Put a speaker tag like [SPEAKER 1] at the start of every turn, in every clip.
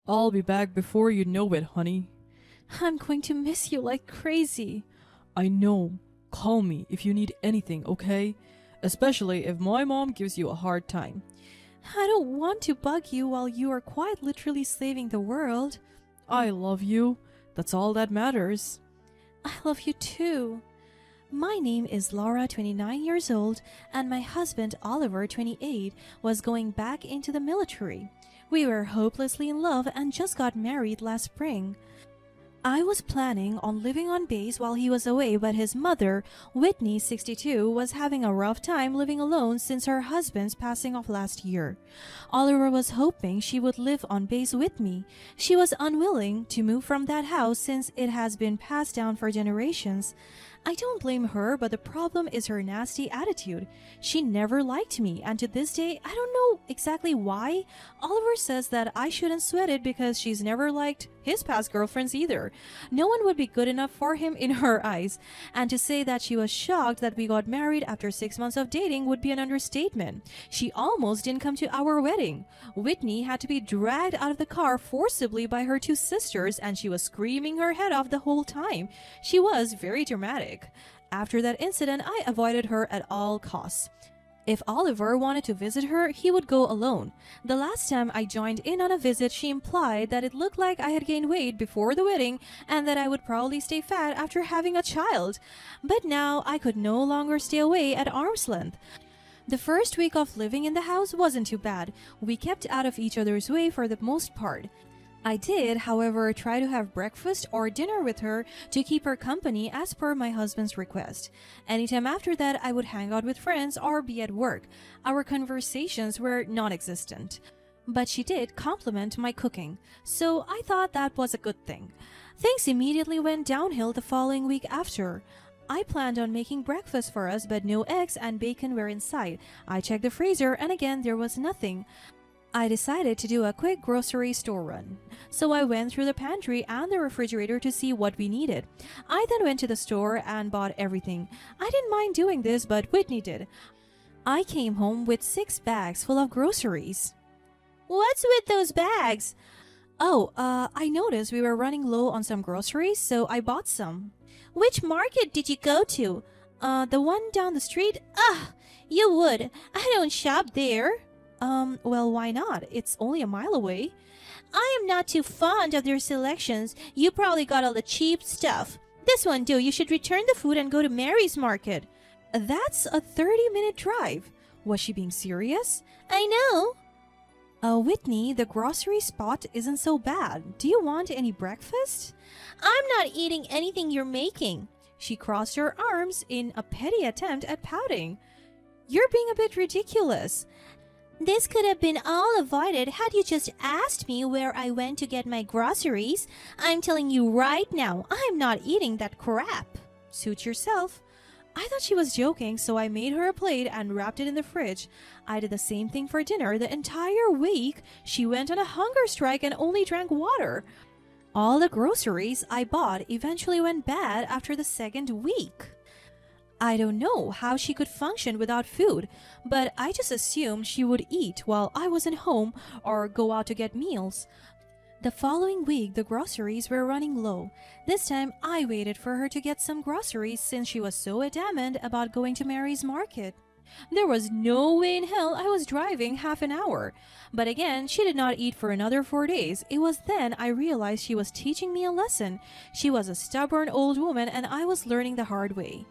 [SPEAKER 1] I'll be back before you know it, honey.
[SPEAKER 2] I'm going to miss you like crazy.
[SPEAKER 1] I know. Call me if you need anything, okay? Especially if my mom gives you a hard time.
[SPEAKER 2] I don't want to bug you while you are quite literally saving the world.
[SPEAKER 1] I love you. That's all that matters.
[SPEAKER 2] I love you too. My name is Laura, 29 years old, and my husband, Oliver, 28, was going back into the military. We were hopelessly in love and just got married last spring. I was planning on living on base while he was away, but his mother, Whitney, 62, was having a rough time living alone since her husband's passing off last year. Oliver was hoping she would live on base with me. She was unwilling to move from that house since it has been passed down for generations. I don't blame her, but the problem is her nasty attitude. She never liked me, and to this day, I don't know exactly why. Oliver says that I shouldn't sweat it because she's never liked his past girlfriends either. No one would be good enough for him in her eyes. And to say that she was shocked that we got married after 6 months of dating would be an understatement. She almost didn't come to our wedding. Whitney had to be dragged out of the car forcibly by her two sisters, and she was screaming her head off the whole time. She was very dramatic. After that incident, I avoided her at all costs. If Oliver wanted to visit her, he would go alone. The last time I joined in on a visit, she implied that it looked like I had gained weight before the wedding and that I would probably stay fat after having a child. But now I could no longer stay away at arm's length. The first week of living in the house wasn't too bad. We kept out of each other's way for the most part. I did, however, try to have breakfast or dinner with her to keep her company as per my husband's request. Anytime after that, I would hang out with friends or be at work. Our conversations were non-existent. But she did compliment my cooking, so I thought that was a good thing. Things immediately went downhill the following week after. I planned on making breakfast for us, but no eggs and bacon were in sight. I checked the freezer, and again there was nothing. I decided to do a quick grocery store run. So I went through the pantry and the refrigerator to see what we needed. I then went to the store and bought everything. I didn't mind doing this, but Whitney did. I came home with 6 bags full of groceries. What's with those bags? I noticed we were running low on some groceries, so I bought some. Which market did you go to? The one down the street? You would. I don't shop there. Well, why not? It's only a mile away. I am not too fond of their selections. You probably got all the cheap stuff. This one, you should return the food and go to Mary's Market. That's a 30-minute drive. Was she being serious? I know. Whitney, the grocery spot isn't so bad. Do you want any breakfast? I'm not eating anything you're making. She crossed her arms in a petty attempt at pouting. You're being a bit ridiculous. This could have been all avoided had you just asked me where I went to get my groceries. I'm telling you right now, I'm not eating that crap. Suit yourself. I thought she was joking, so I made her a plate and wrapped it in the fridge. I did the same thing for dinner. The entire week, she went on a hunger strike and only drank water. All the groceries I bought eventually went bad after the second week. I don't know how she could function without food, but I just assumed she would eat while I wasn't home or go out to get meals. The following week, the groceries were running low. This time, I waited for her to get some groceries since she was so adamant about going to Mary's Market. There was no way in hell I was driving half an hour. But again, she did not eat for another 4 days. It was then I realized she was teaching me a lesson. She was a stubborn old woman and I was learning the hard way.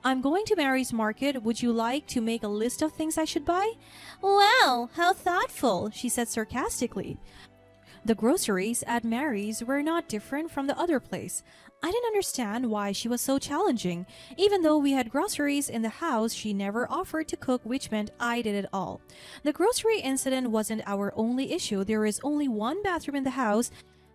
[SPEAKER 2] I'm going to Mary's Market. Would you like to make a list of things I should buy? Wow, how thoughtful, she said sarcastically. The groceries at Mary's were not different from the other place. I didn't understand why she was so challenging. Even though we had groceries in the house, she never offered to cook, which meant I did it all. The grocery incident wasn't our only issue. There is only one bathroom in the house,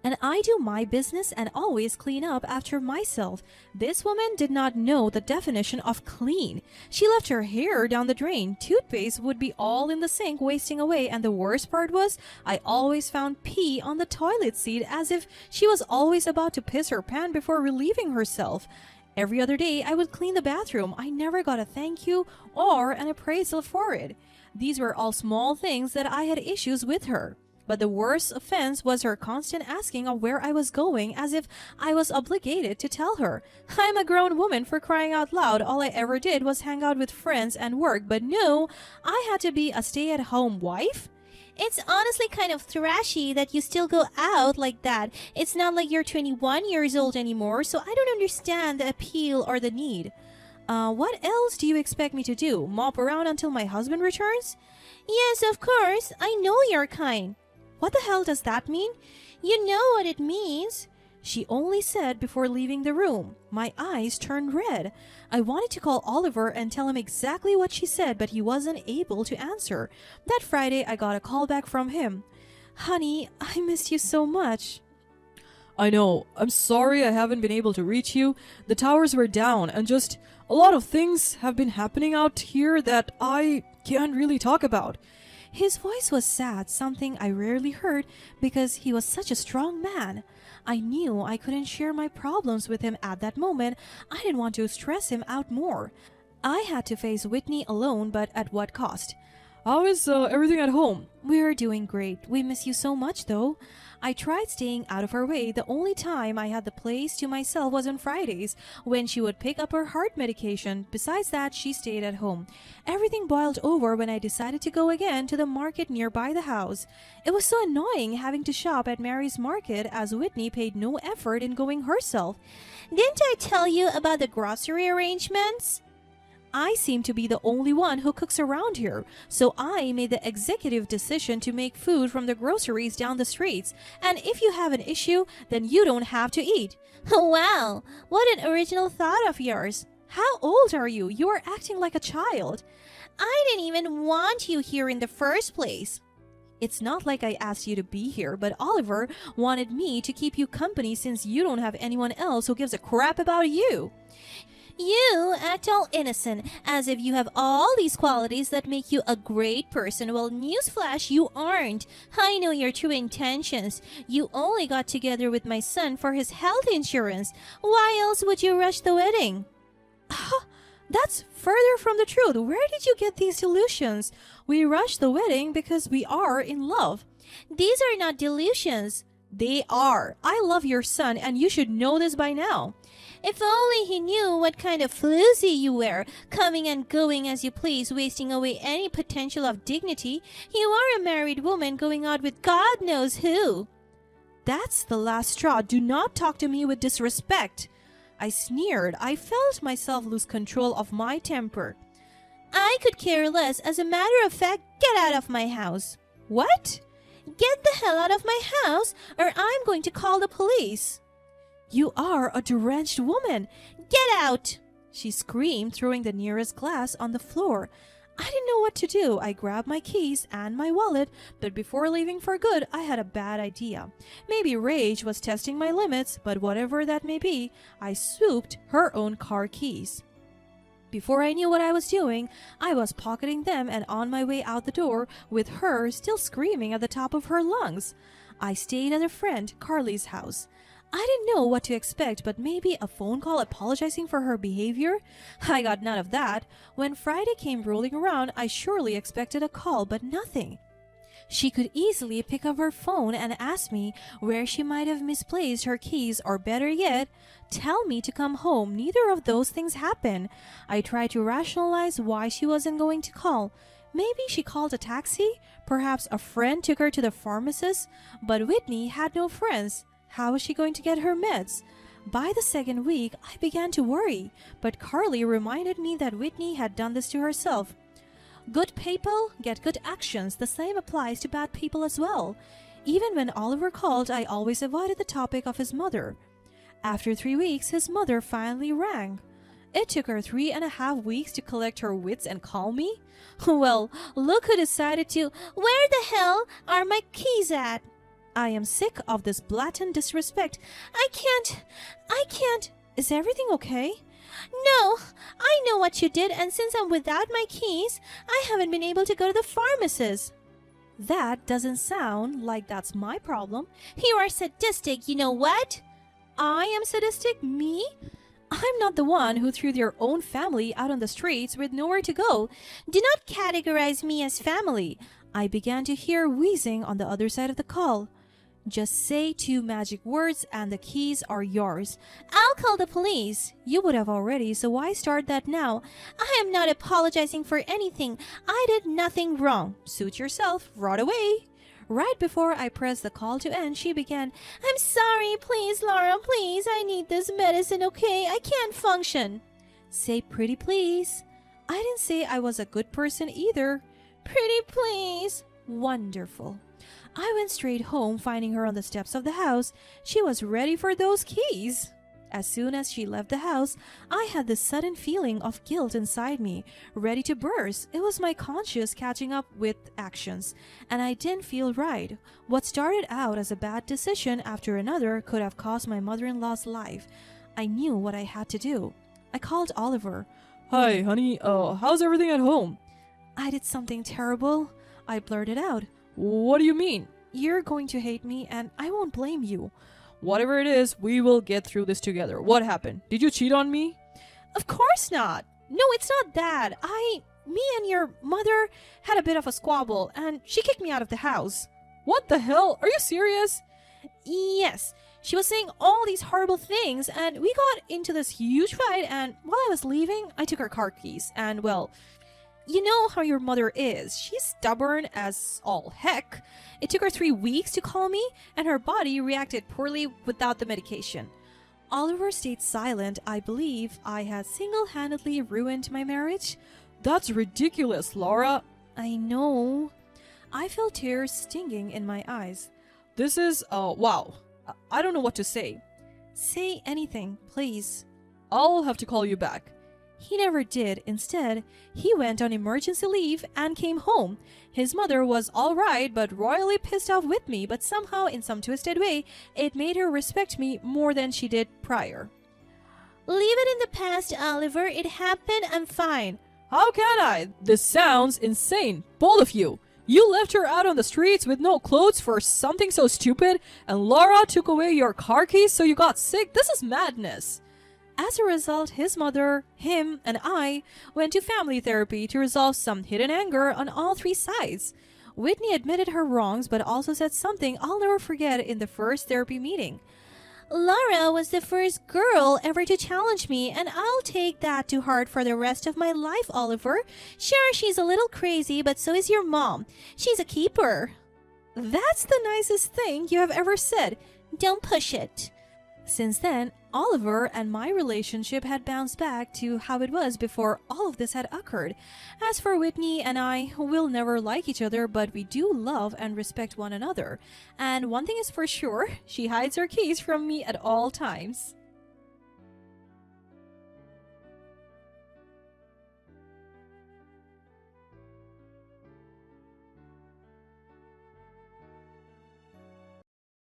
[SPEAKER 2] and I do my business and always clean up after myself. This woman did not know the definition of clean. She left her hair down the drain. Toothpaste would be all in the sink, wasting away, and the worst part was, I always found pee on the toilet seat as if she was always about to piss her pants before relieving herself. Every other day, I would clean the bathroom. I never got a thank you or an appraisal for it. These were all small things that I had issues with her. But the worst offense was her constant asking of where I was going, as if I was obligated to tell her. I'm a grown woman, for crying out loud. All I ever did was hang out with friends and work, but no, I had to be a stay-at-home wife? It's honestly kind of thrashy that you still go out like that. It's not like you're 21 years old anymore, so I don't understand the appeal or the need. What else do you expect me to do? Mop around until my husband returns? Yes, of course. I know your kind. What the hell does that mean? You know what it means, she only said before leaving the room. My eyes turned red. I wanted to call Oliver and tell him exactly what she said, but he wasn't able to answer. That Friday, I got a call back from him. Honey, I missed you so much.
[SPEAKER 1] I know. I'm sorry I haven't been able to reach you. The towers were down, and just a lot of things have been happening out here that I can't really talk about.
[SPEAKER 2] His voice was sad, something I rarely heard because he was such a strong man. I knew I couldn't share my problems with him at that moment. I didn't want to stress him out more. I had to face Whitney alone, but at what cost?
[SPEAKER 1] How is everything at home?
[SPEAKER 2] We're doing great. We miss you so much, though. I tried staying out of her way. The only time I had the place to myself was on Fridays, when she would pick up her heart medication. Besides that, she stayed at home. Everything boiled over when I decided to go again to the market nearby the house. It was so annoying having to shop at Mary's Market, as Whitney paid no effort in going herself. Didn't I tell you about the grocery arrangements? I seem to be the only one who cooks around here, so I made the executive decision to make food from the groceries down the streets, and if you have an issue, then you don't have to eat. Wow, what an original thought of yours. How old are you? You are acting like a child. I didn't even want you here in the first place. It's not like I asked you to be here, but Oliver wanted me to keep you company since you don't have anyone else who gives a crap about you. You act all innocent, as if you have all these qualities that make you a great person. Well, newsflash, you aren't. I know your true intentions. You only got together with my son for his health insurance. Why else would you rush the wedding? That's further from the truth. Where did you get these delusions? We rushed the wedding because we are in love. These are not delusions. They are. I love your son, and you should know this by now. If only he knew what kind of floozy you were, coming and going as you please, wasting away any potential of dignity. You are a married woman going out with God knows who. That's the last straw. Do not talk to me with disrespect. I sneered. I felt myself lose control of my temper. I could care less. As a matter of fact, get out of my house. What? Get the hell out of my house, or I'm going to call the police. You are a deranged woman. Get out! She screamed, throwing the nearest glass on the floor. I didn't know what to do. I grabbed my keys and my wallet, but before leaving for good, I had a bad idea. Maybe rage was testing my limits, but whatever that may be, I swooped her own car keys. Before I knew what I was doing, I was pocketing them and on my way out the door, with her still screaming at the top of her lungs. I stayed at a friend, Carly's house. I didn't know what to expect, but maybe a phone call apologizing for her behavior? I got none of that. When Friday came rolling around, I surely expected a call, but nothing. She could easily pick up her phone and ask me where she might have misplaced her keys, or better yet, tell me to come home. Neither of those things happened. I tried to rationalize why she wasn't going to call. Maybe she called a taxi? Perhaps a friend took her to the pharmacist? But Whitney had no friends. How was she going to get her meds? By the second week, I began to worry, but Carly reminded me that Whitney had done this to herself. Good people get good actions. The same applies to bad people as well. Even when Oliver called, I always avoided the topic of his mother. After 3 weeks, his mother finally rang. It took her 3.5 weeks to collect her wits and call me. Well, look who decided to. Where the hell are my keys at? I am sick of this blatant disrespect. I can't. Is everything okay? No, I know what you did, and since I'm without my keys, I haven't been able to go to the pharmacist. That doesn't sound like that's my problem. You are sadistic, you know what? I am sadistic? Me? I'm not the one who threw their own family out on the streets with nowhere to go. Do not categorize me as family. I began to hear wheezing on the other side of the call. Just say 2 magic words and the keys are yours. I'll call the police. You would have already, so why start that now? I am not apologizing for anything. I did nothing wrong. Suit yourself right away. Right before I pressed the call to end, she began, I'm sorry, please, Laura, please. I need this medicine, okay? I can't function. Say pretty please. I didn't say I was a good person either. Pretty please. Wonderful. I went straight home, finding her on the steps of the house. She was ready for those keys. As soon as she left the house, I had this sudden feeling of guilt inside me, ready to burst. It was my conscience catching up with actions, and I didn't feel right. What started out as a bad decision after another could have cost my mother-in-law's life. I knew what I had to do. I called Oliver.
[SPEAKER 1] Hi, honey. How's everything at home?
[SPEAKER 2] I did something terrible. I blurted out.
[SPEAKER 1] What do you mean?
[SPEAKER 2] You're going to hate me, and I won't blame you.
[SPEAKER 1] Whatever it is, we will get through this together. What happened? Did you cheat on me?
[SPEAKER 2] Of course not. No, it's not that. Me and your mother had a bit of a squabble, and she kicked me out of the house.
[SPEAKER 1] What the hell? Are you serious?
[SPEAKER 2] Yes. She was saying all these horrible things, and we got into this huge fight, and while I was leaving, I took her car keys, and well, you know how your mother is. She's stubborn as all heck. It took her 3 weeks to call me, and her body reacted poorly without the medication. Oliver stayed silent. I believe I had single-handedly ruined my marriage.
[SPEAKER 1] That's ridiculous, Laura.
[SPEAKER 2] I know. I felt tears stinging in my eyes.
[SPEAKER 1] This is, wow. I don't know what to say.
[SPEAKER 2] Say anything, please.
[SPEAKER 1] I'll have to call you back.
[SPEAKER 2] He never did. Instead, he went on emergency leave and came home. His mother was all right, but royally pissed off with me, but somehow, in some twisted way, it made her respect me more than she did prior. Leave it in the past, Oliver. It happened. I'm fine.
[SPEAKER 1] How can I? This sounds insane. Both of you. You left her out on the streets with no clothes for something so stupid, and Laura took away your car keys so you got sick. This is madness. As a result, his mother, him, and I went to family therapy to resolve some hidden anger on all 3 sides. Whitney admitted her wrongs, but also said something I'll never forget in the first therapy meeting. Laura was the first girl ever to challenge me, and I'll take that to heart for the rest of my life, Oliver. Sure, she's a little crazy, but so is your mom. She's a keeper. That's the nicest thing you have ever said. Don't push it. Since then, Oliver and my relationship had bounced back to how it was before all of this had occurred. As for Whitney and I, we'll never like each other, but we do love and respect one another. And one thing is for sure, she hides her keys from me at all times.